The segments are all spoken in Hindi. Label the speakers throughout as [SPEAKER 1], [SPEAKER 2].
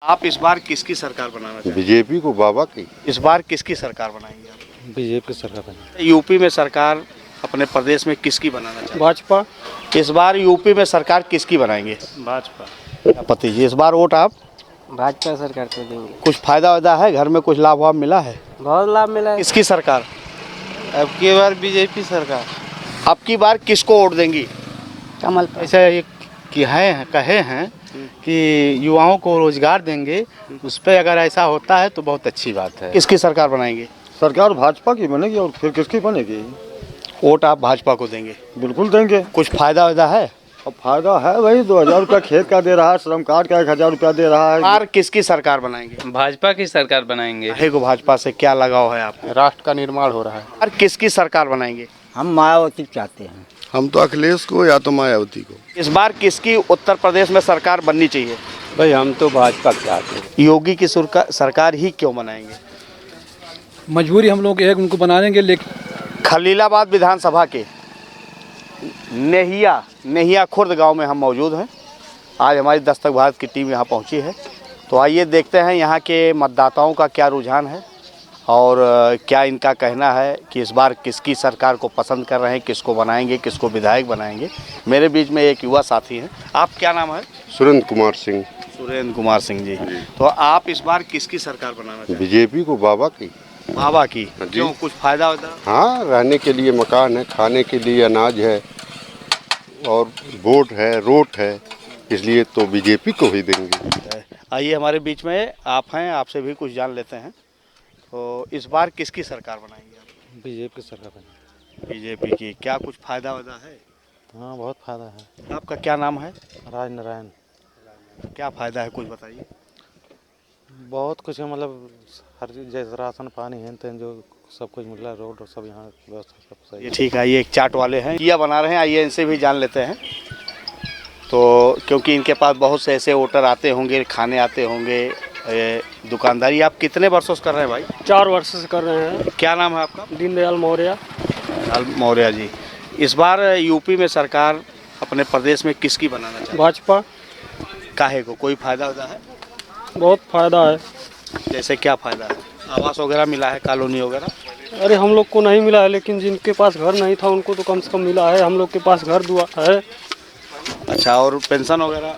[SPEAKER 1] आप इस बार किसकी सरकार बनाना चाहते हैं?
[SPEAKER 2] बीजेपी को बाबा की।
[SPEAKER 1] इस बार किसकी सरकार बनाएंगे आप?
[SPEAKER 3] बीजेपी की सरकार बनी।
[SPEAKER 1] यूपी में सरकार अपने प्रदेश में किसकी बनाना चाहते हैं?
[SPEAKER 3] भाजपा।
[SPEAKER 1] इस बार यूपी में सरकार किसकी बनाएंगे?
[SPEAKER 3] भाजपा।
[SPEAKER 1] पति जी, इस बार वोट आप
[SPEAKER 4] भाजपा सरकार को देंगे।
[SPEAKER 1] कुछ फायदा वायदा है, घर में कुछ लाभ वाभ मिला है?
[SPEAKER 4] बहुत लाभ मिला है।
[SPEAKER 1] किसकी सरकार?
[SPEAKER 3] अब की बार बीजेपी सरकार।
[SPEAKER 1] अब की बार किसको वोट देंगी?
[SPEAKER 4] कमल पर।
[SPEAKER 3] ऐसा एक कि कहे हैं कि युवाओं को रोजगार देंगे, उस पर अगर ऐसा होता है तो बहुत अच्छी बात है।
[SPEAKER 1] किसकी सरकार बनाएंगे?
[SPEAKER 2] सरकार भाजपा की बनेगी और फिर किसकी बनेगी?
[SPEAKER 1] वोट आप भाजपा को देंगे?
[SPEAKER 2] बिल्कुल देंगे।
[SPEAKER 1] कुछ फायदा वायदा है?
[SPEAKER 2] अब फायदा है भाई, 2000 रुपया खेत का दे रहा है, श्रम कार्ड का 1000 रुपया दे रहा है।
[SPEAKER 1] बार किसकी सरकार बनाएंगे?
[SPEAKER 3] भाजपा की सरकार बनाएंगे।
[SPEAKER 1] काहे को भाजपा से क्या लगाव है आपको?
[SPEAKER 3] राष्ट्र का निर्माण हो रहा है।
[SPEAKER 1] और किसकी सरकार बनाएंगे?
[SPEAKER 4] हम मायावती चाहते हैं।
[SPEAKER 5] हम तो अखिलेश को या तो मायावती को।
[SPEAKER 1] इस बार किसकी उत्तर प्रदेश में सरकार बननी चाहिए?
[SPEAKER 3] भाई हम तो भाजपा चाहते हैं।
[SPEAKER 1] योगी की सरकार ही क्यों बनाएंगे?
[SPEAKER 6] मजबूरी हम लोग एक उनको बना लेंगे, लेकिन
[SPEAKER 1] खलीलाबाद विधानसभा के नेहिया खुर्द गांव में हम मौजूद हैं। आज हमारी दस्तक भारत की टीम यहां पहुंची है, तो आइए देखते हैं यहां के मतदाताओं का क्या रुझान है और क्या इनका कहना है कि इस बार किसकी सरकार को पसंद कर रहे हैं, किसको बनाएंगे, किसको विधायक बनाएंगे। मेरे बीच में एक युवा साथी हैं। आप क्या नाम है?
[SPEAKER 2] सुरेंद्र कुमार सिंह।
[SPEAKER 1] सुरेंद्र कुमार सिंह जी। तो आप इस बार किसकी सरकार बनाना चाहते हैं?
[SPEAKER 2] बीजेपी को बाबा की।
[SPEAKER 1] बाबा की। क्यों, कुछ फायदा होता?
[SPEAKER 2] हाँ, रहने के लिए मकान है, खाने के लिए अनाज है और वोट है, रोड है, इसलिए तो बीजेपी को ही देंगे।
[SPEAKER 1] आइए हमारे बीच में आप हैं, आपसे भी कुछ जान लेते हैं। तो इस बार किसकी सरकार बनाएंगे आप?
[SPEAKER 3] बीजेपी की सरकार बनी।
[SPEAKER 1] बीजेपी की। क्या कुछ फायदा वायदा है?
[SPEAKER 3] हाँ, बहुत फायदा है।
[SPEAKER 1] आपका क्या नाम है?
[SPEAKER 3] राज नारायण।
[SPEAKER 1] क्या फायदा है, कुछ बताइए।
[SPEAKER 3] बहुत कुछ है, मतलब हर चीज जैसे राशन पानी है जो सब कुछ मिल रहा है, रोड और सब यहाँ व्यवस्था सब सही
[SPEAKER 1] ये
[SPEAKER 3] है।
[SPEAKER 1] ठीक है। ये एक चाट वाले हैं, किया बना रहे हैं। आइए इनसे भी जान लेते हैं। तो क्योंकि इनके पास बहुत से ऐसे वोटर आते होंगे, खाने आते होंगे। दुकानदारी आप कितने वर्षों से कर रहे हैं भाई?
[SPEAKER 7] 4 वर्ष से कर रहे हैं।
[SPEAKER 1] क्या नाम है आपका?
[SPEAKER 7] दीनदयाल मौर्य।
[SPEAKER 1] मौर्य जी। इस बार यूपी में सरकार अपने प्रदेश में किसकी बनाना चाहते हैं?
[SPEAKER 7] भाजपा।
[SPEAKER 1] काहे को, कोई फायदा होता है?
[SPEAKER 7] बहुत फायदा है।
[SPEAKER 1] जैसे क्या फायदा है? आवास वगैरह मिला है, कॉलोनी वगैरह?
[SPEAKER 7] अरे हम लोग को नहीं मिला है, लेकिन जिनके पास घर नहीं था उनको तो कम से कम मिला है। हम लोग के पास घर दुआ है।
[SPEAKER 1] अच्छा, और पेंशन वगैरह?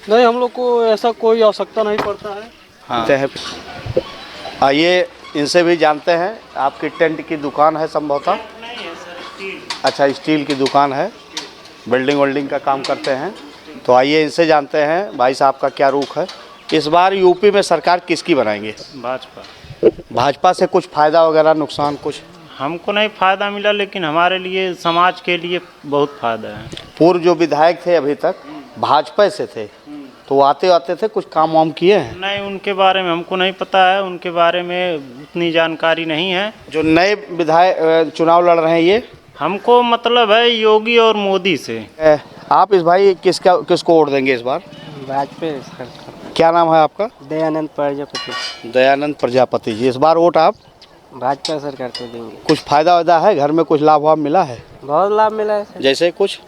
[SPEAKER 7] नहीं, हम लोग को ऐसा कोई आवश्यकता नहीं पड़ता है।
[SPEAKER 1] हाँ। आइए इनसे भी जानते हैं। आपकी टेंट की दुकान है संभवतः? अच्छा, स्टील की दुकान है, बिल्डिंग वेल्डिंग का काम करते हैं। तो आइए इनसे जानते हैं भाई साहब का क्या रुख है। इस बार यूपी में सरकार किसकी बनाएंगे?
[SPEAKER 8] भाजपा।
[SPEAKER 1] भाजपा से कुछ फायदा वगैरह, नुकसान कुछ?
[SPEAKER 8] हमको नहीं फायदा मिला, लेकिन हमारे लिए, समाज के लिए बहुत फायदा है।
[SPEAKER 1] पूर्व जो विधायक थे अभी तक भाजपा से थे, तो वो आते थे, कुछ काम वाम किए हैं?
[SPEAKER 8] नहीं, उनके बारे में हमको नहीं पता है, उनके बारे में उतनी जानकारी नहीं है।
[SPEAKER 1] जो नए विधायक चुनाव लड़ रहे हैं ये?
[SPEAKER 8] हमको मतलब है योगी और मोदी से।
[SPEAKER 1] आप इस भाई किसको वोट देंगे इस बार?
[SPEAKER 4] भाजपा सरकार।
[SPEAKER 1] क्या नाम है आपका?
[SPEAKER 4] दयानंद प्रजापति।
[SPEAKER 1] दयानंद प्रजापति जी। इस बार वोट आप
[SPEAKER 4] भाजपा सरकार को देंगे।
[SPEAKER 1] कुछ फायदा वायदा है, घर में कुछ लाभ वाभ मिला है?
[SPEAKER 4] बहुत लाभ मिला है।
[SPEAKER 1] जैसे कुछ?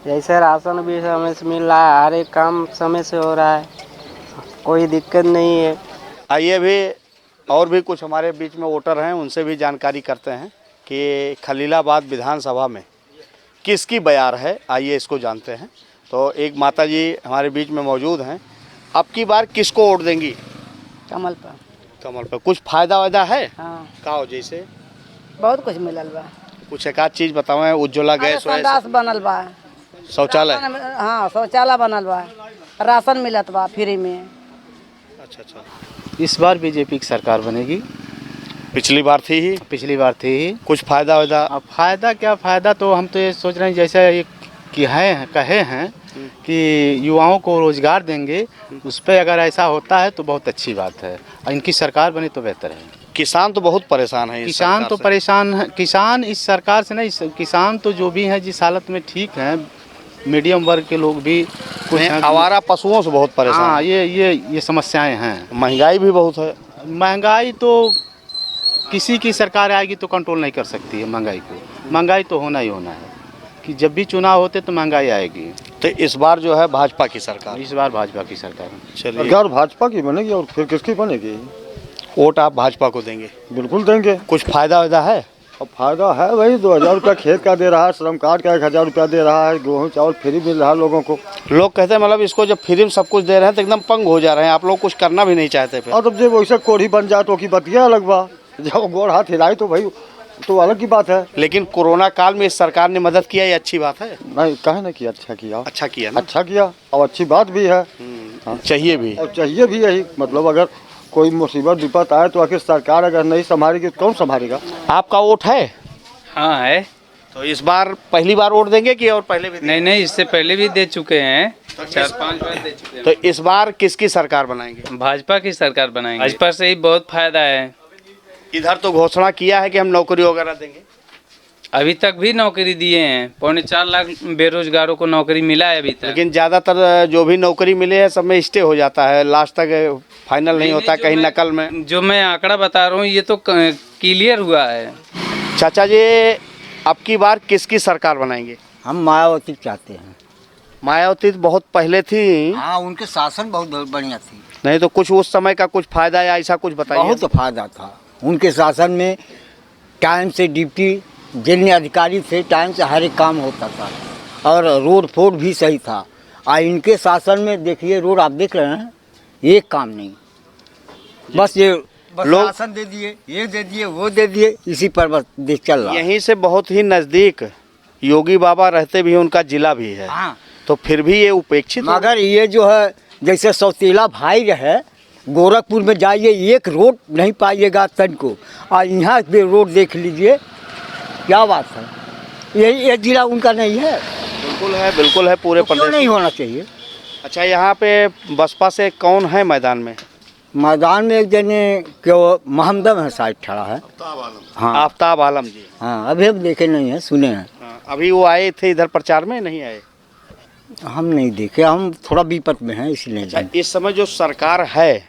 [SPEAKER 4] जैसे राशन भी समय से मिल रहा है, हर एक काम समय से हो रहा है, कोई दिक्कत नहीं है।
[SPEAKER 1] आइए भी और भी कुछ हमारे बीच में वोटर हैं, उनसे भी जानकारी करते हैं कि खलीलाबाद विधानसभा में किसकी बयार है। आइए इसको जानते हैं। तो एक माता जी हमारे बीच में मौजूद हैं। अब की बार किसको वोट देंगी?
[SPEAKER 4] कमल पर।
[SPEAKER 1] कमल पर। कुछ फायदा वायदा है?
[SPEAKER 4] हाँ,
[SPEAKER 1] का हो? जैसे
[SPEAKER 4] बहुत कुछ मिलल बा।
[SPEAKER 1] कुछ एक आध चीज बताओ। उज्ज्वला गैस,
[SPEAKER 4] संडास बनल बा,
[SPEAKER 1] शौचालय?
[SPEAKER 4] हाँ शौचालय बनल बा, राशन मिलत बा फ्री में।
[SPEAKER 1] अच्छा।
[SPEAKER 3] इस बार बीजेपी की सरकार बनेगी।
[SPEAKER 1] पिछली बार थी ही?
[SPEAKER 3] पिछली बार थी ही।
[SPEAKER 1] कुछ फायदा वायदा?
[SPEAKER 3] अब फायदा क्या फायदा, तो हम तो ये सोच रहे हैं जैसे ये कि कहे हैं कि युवाओं को रोजगार देंगे, उस पर अगर ऐसा होता है तो बहुत अच्छी बात है। इनकी सरकार बनी तो बेहतर है।
[SPEAKER 1] किसान तो बहुत परेशान है।
[SPEAKER 3] किसान तो परेशान है। किसान इस सरकार से नहीं, किसान तो जो भी हैं जिस हालत में ठीक हैं, मीडियम वर्ग के लोग भी कुछ
[SPEAKER 1] आवारा पशुओं से बहुत परेशान।
[SPEAKER 3] हाँ, ये समस्याएं हैं।
[SPEAKER 1] महंगाई भी बहुत है।
[SPEAKER 3] महंगाई तो किसी की सरकार आएगी तो कंट्रोल नहीं कर सकती है महंगाई को। महंगाई तो होना ही होना है, कि जब भी चुनाव होते तो महंगाई आएगी।
[SPEAKER 1] तो इस बार जो है भाजपा की सरकार।
[SPEAKER 3] इस बार भाजपा की सरकार है।
[SPEAKER 1] चलिए,
[SPEAKER 5] सरकार भाजपा की बनेगी और फिर किसकी बनेगी?
[SPEAKER 1] वोट आप भाजपा को देंगे?
[SPEAKER 5] बिल्कुल देंगे।
[SPEAKER 1] कुछ फायदा वायदा है?
[SPEAKER 5] अब फायदा है वही 2000 रुपया खेत का दे रहा है, श्रम कार्ड का 1000 रुपया दे रहा है, गेहूँ चावल फ्री मिल रहा है लोगों को।
[SPEAKER 1] लोग कहते हैं मतलब इसको जब फ्री में सब कुछ दे रहे हैं तो एकदम पंग हो जा रहे हैं, आप लोग कुछ करना भी नहीं चाहते फिर।
[SPEAKER 5] और तब जब वैसे कोढ़ी बन जाए तो की बतिया अलग बा, जब गोड़ हाथ हिलाई तो भाई तो अलग की बात है।
[SPEAKER 1] लेकिन कोरोना काल में इस सरकार ने मदद किया, ये अच्छी बात है।
[SPEAKER 5] नहीं कहे ना कि अच्छा किया,
[SPEAKER 1] अच्छा किया ना?
[SPEAKER 5] अच्छा किया और अच्छी बात भी है।
[SPEAKER 1] चाहिए भी।
[SPEAKER 5] और चाहिए भी यही, मतलब अगर कोई मुसीबत विपत आए तो आखिर सरकार अगर नहीं संभालेगी तो कौन संभालेगा?
[SPEAKER 1] आपका वोट है?
[SPEAKER 9] हाँ है।
[SPEAKER 1] तो इस बार पहली बार वोट देंगे कि और पहले भी?
[SPEAKER 9] नहीं नहीं, इससे पहले भी दे चुके हैं, 4-5 बार दे चुके हैं।
[SPEAKER 1] तो इस बार किसकी सरकार बनाएंगे?
[SPEAKER 9] भाजपा की सरकार बनाएंगे। भाजपा से ही बहुत फायदा है।
[SPEAKER 1] इधर तो घोषणा किया है कि हम नौकरी वगैरह देंगे।
[SPEAKER 9] अभी तक भी नौकरी दिए हैं, 4.25 लाख बेरोजगारों को नौकरी मिला है अभी तक।
[SPEAKER 1] लेकिन ज्यादातर जो भी नौकरी मिले है सब में स्टे हो जाता है, लास्ट तक फाइनल नहीं होता, कहीं नकल में।
[SPEAKER 9] जो मैं आंकड़ा बता रहा हूँ ये तो क्लियर हुआ है।
[SPEAKER 1] चाचा जी, अब की बार किसकी सरकार बनाएंगे?
[SPEAKER 10] हम मायावती चाहते हैं।
[SPEAKER 1] मायावती तो बहुत पहले थी।
[SPEAKER 10] हाँ, उनके शासन बहुत बढ़िया थी।
[SPEAKER 1] नहीं तो कुछ उस समय का कुछ फायदा या ऐसा कुछ बताइए।
[SPEAKER 10] बहुत फायदा था उनके शासन में। टाइम से डिप्टी जितने अधिकारी थे टाइम से हर एक काम होता था और रोड फोड भी सही था। इनके शासन में देखिए रोड आप देख रहे हैं, एक काम नहीं, बस ये
[SPEAKER 1] लोग
[SPEAKER 10] शासन दे दिए, ये दे दिए, वो दे दिए, इसी पर बस देश चल रहा है।
[SPEAKER 1] यहीं से बहुत ही नजदीक योगी बाबा रहते भी हैं, उनका जिला भी है।
[SPEAKER 10] हाँ,
[SPEAKER 1] तो फिर भी ये उपेक्षित।
[SPEAKER 10] मगर ये जो है जैसे सौतेला भाई रहे, गोरखपुर में जाइए एक रोड नहीं पाइएगा तन को, और यहाँ पे रोड देख लीजिए, क्या बात है। ये जिला उनका नहीं है?
[SPEAKER 1] बिल्कुल है पूरे
[SPEAKER 10] तो क्यों
[SPEAKER 1] प्रदेश
[SPEAKER 10] नहीं होना चाहिए?
[SPEAKER 1] अच्छा, यहाँ पे बसपा से कौन है मैदान में?
[SPEAKER 10] मैदान में एक जने क्यों महमदम है शायद खड़ा है। हाँ,
[SPEAKER 1] आफ्ताब आलम जी।
[SPEAKER 10] हाँ, अभी हम देखे नहीं है, सुने हैं।
[SPEAKER 1] अभी वो आए थे इधर प्रचार में, नहीं आए?
[SPEAKER 10] हम नहीं देखे, हम थोड़ा विपत में हैं इसलिए जाने।
[SPEAKER 1] इस समय जो सरकार है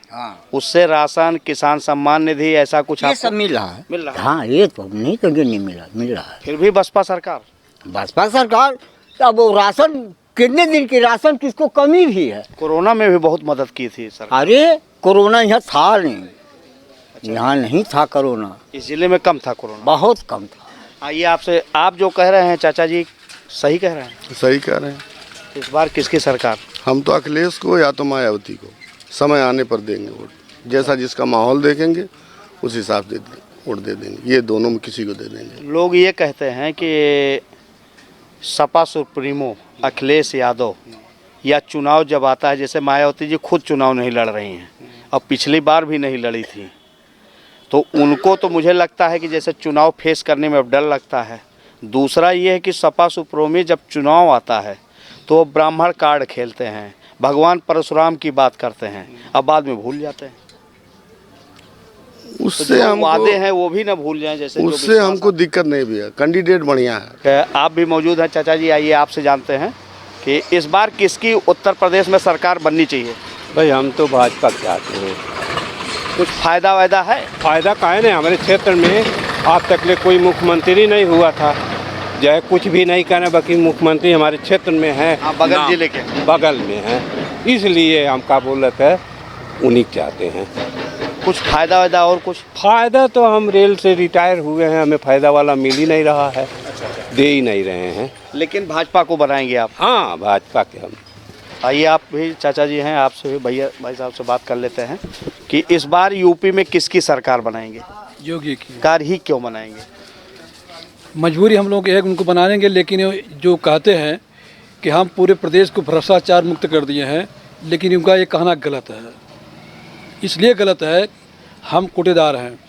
[SPEAKER 1] उससे राशन, किसान सम्मान निधि, ऐसा कुछ
[SPEAKER 10] ये
[SPEAKER 1] आपको
[SPEAKER 10] सब मिल रहा है।
[SPEAKER 1] मिल रहा है?
[SPEAKER 10] हाँ, ये तो हम नहीं कहेंगे नहीं मिल रहा है।
[SPEAKER 1] फिर भी बसपा सरकार
[SPEAKER 10] अब वो राशन कितने दिन की राशन किसको कमी भी है?
[SPEAKER 1] कोरोना में भी बहुत मदद की थी सरकार।
[SPEAKER 10] अरे कोरोना यहाँ था नहीं, यहाँ नहीं था कोरोना,
[SPEAKER 1] इस जिले में कम था कोरोना,
[SPEAKER 10] बहुत कम था।
[SPEAKER 1] आइए आपसे, आप जो कह रहे हैं चाचा जी सही कह रहे हैं।
[SPEAKER 5] सही कह रहे हैं।
[SPEAKER 1] इस बार किसकी सरकार?
[SPEAKER 5] हम तो अखिलेश को या तो मायावती को, समय आने पर देंगे वोट। जैसा जिसका माहौल देखेंगे उस हिसाब से वोट दे देंगे, ये दोनों में किसी को दे देंगे।
[SPEAKER 1] लोग ये कहते हैं कि सपा सुप्रीमो अखिलेश यादव या चुनाव जब आता है, जैसे मायावती जी खुद चुनाव नहीं लड़ रही हैं और पिछली बार भी नहीं लड़ी थी, तो उनको तो मुझे लगता है कि जैसे चुनाव फेस करने में डर लगता है। दूसरा ये है कि सपा सुप्रीमो जब चुनाव आता है तो वो ब्राह्मण कार्ड खेलते हैं, भगवान परशुराम की बात करते हैं, अब बाद में भूल जाते हैं।
[SPEAKER 5] उससे
[SPEAKER 1] तो
[SPEAKER 5] हमको
[SPEAKER 1] वादे हैं वो भी ना भूल जाएं। जैसे
[SPEAKER 5] उससे हमको दिक्कत नहीं भी है, कैंडिडेट बढ़िया है।
[SPEAKER 1] आप भी मौजूद हैं चाचा जी, आइए आपसे जानते हैं कि इस बार किसकी उत्तर प्रदेश में सरकार बननी चाहिए?
[SPEAKER 7] भाई हम तो भाजपा चाहते हैं।
[SPEAKER 1] कुछ फायदा वायदा है?
[SPEAKER 7] फायदा काहे नहीं, हमारे क्षेत्र में आज तक ले कोई मुख्यमंत्री नहीं हुआ था, जो है कुछ भी नहीं कहना, बाकी मुख्यमंत्री हमारे क्षेत्र में है।
[SPEAKER 1] बगल जिले के
[SPEAKER 7] बगल में है, इसलिए हम का बोलते हैं उन्हीं चाहते हैं।
[SPEAKER 1] कुछ फायदा वायदा और कुछ?
[SPEAKER 7] फायदा तो हम रेल से रिटायर हुए हैं, हमें फायदा वाला मिल ही नहीं रहा है, दे ही नहीं रहे हैं।
[SPEAKER 1] लेकिन भाजपा को बनाएंगे आप?
[SPEAKER 7] हाँ, भाजपा के हम।
[SPEAKER 1] आइए आप भी चाचा जी हैं, आपसे भी भाई साहब से बात कर लेते हैं कि इस बार यूपी में किसकी सरकार बनाएंगे?
[SPEAKER 6] योगी की।
[SPEAKER 1] सरकार ही क्यों बनाएंगे?
[SPEAKER 6] मजबूरी हम लोग एक उनको बनाएंगे, लेकिन जो कहते हैं कि हम पूरे प्रदेश को भ्रष्टाचार मुक्त कर दिए हैं, लेकिन उनका ये कहना गलत है। इसलिए गलत है, हम कोटेदार हैं,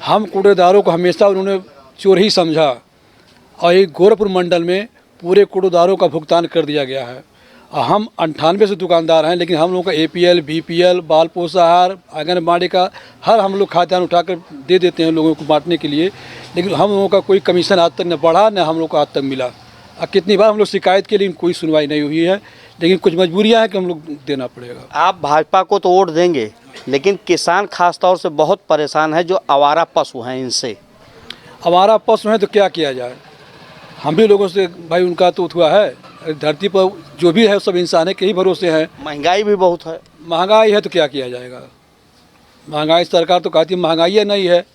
[SPEAKER 6] हम कोटेदारों को हमेशा उन्होंने चोर ही समझा और एक गोरखपुर मंडल में पूरे कोटेदारों का भुगतान कर दिया गया है। और हम 98 से दुकानदार हैं, लेकिन हम लोगों का APL, BPL, बाल पोषाहार, आंगनबाड़ी का हर हम लोग खाद्यान्न उठाकर दे देते हैं लोगों को बांटने के लिए, लेकिन हम लोगों का कोई कमीशन आज तक न बढ़ा न हम लोग को आज तक मिला। और कितनी बार हम लोग शिकायत के लिए कोई सुनवाई नहीं हुई है, लेकिन कुछ मजबूरियाँ हैं कि हम लोग देना पड़ेगा।
[SPEAKER 1] आप भाजपा को तो वोट देंगे, लेकिन किसान खास तौर से बहुत परेशान है, जो आवारा पशु हैं इनसे।
[SPEAKER 6] आवारा पशु हैं तो क्या किया जाए? हम भी लोगों से भाई उनका तो हुआ है, धरती पर जो भी है सब इंसान के ही भरोसे है।
[SPEAKER 1] महंगाई भी बहुत है।
[SPEAKER 6] महंगाई है तो क्या किया जाएगा, महंगाई सरकार तो कहती है महंगाई है नहीं है।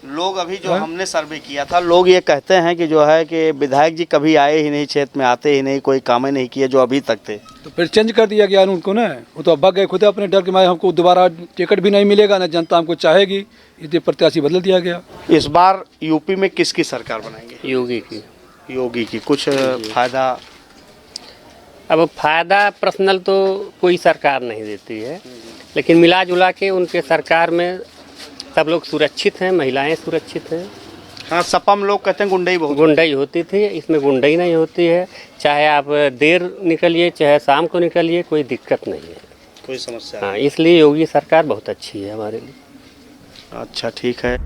[SPEAKER 1] लोग अभी जो हमने सर्वे किया था, लोग ये कहते हैं कि जो है कि विधायक जी कभी आए ही नहीं, क्षेत्र में आते ही नहीं, कोई काम ही नहीं किए जो अभी तक थे।
[SPEAKER 6] तो फिर चेंज कर दिया गया उनको ना, वो तो भाग गए खुद अपने डर के मारे, हमको दोबारा टिकट भी नहीं मिलेगा ना जनता हमको चाहेगी, इसलिए प्रत्याशी बदल दिया गया।
[SPEAKER 1] इस बार यूपी में किसकी सरकार बनाएंगे? योगी की। कुछ फायदा?
[SPEAKER 11] अब फायदा पर्सनल तो कोई सरकार नहीं देती है, लेकिन मिला जुला के उनके सरकार में सब लोग सुरक्षित हैं, महिलाएं सुरक्षित हैं।
[SPEAKER 1] हाँ, सपा में लोग कहते हैं
[SPEAKER 11] गुंडाई होती थी, इसमें गुंडाई नहीं होती है। चाहे आप देर निकलिए चाहे शाम को निकलिए, कोई दिक्कत नहीं है,
[SPEAKER 1] कोई समस्या
[SPEAKER 11] हाँ, इसलिए योगी सरकार बहुत अच्छी है हमारे लिए।
[SPEAKER 1] अच्छा, ठीक है।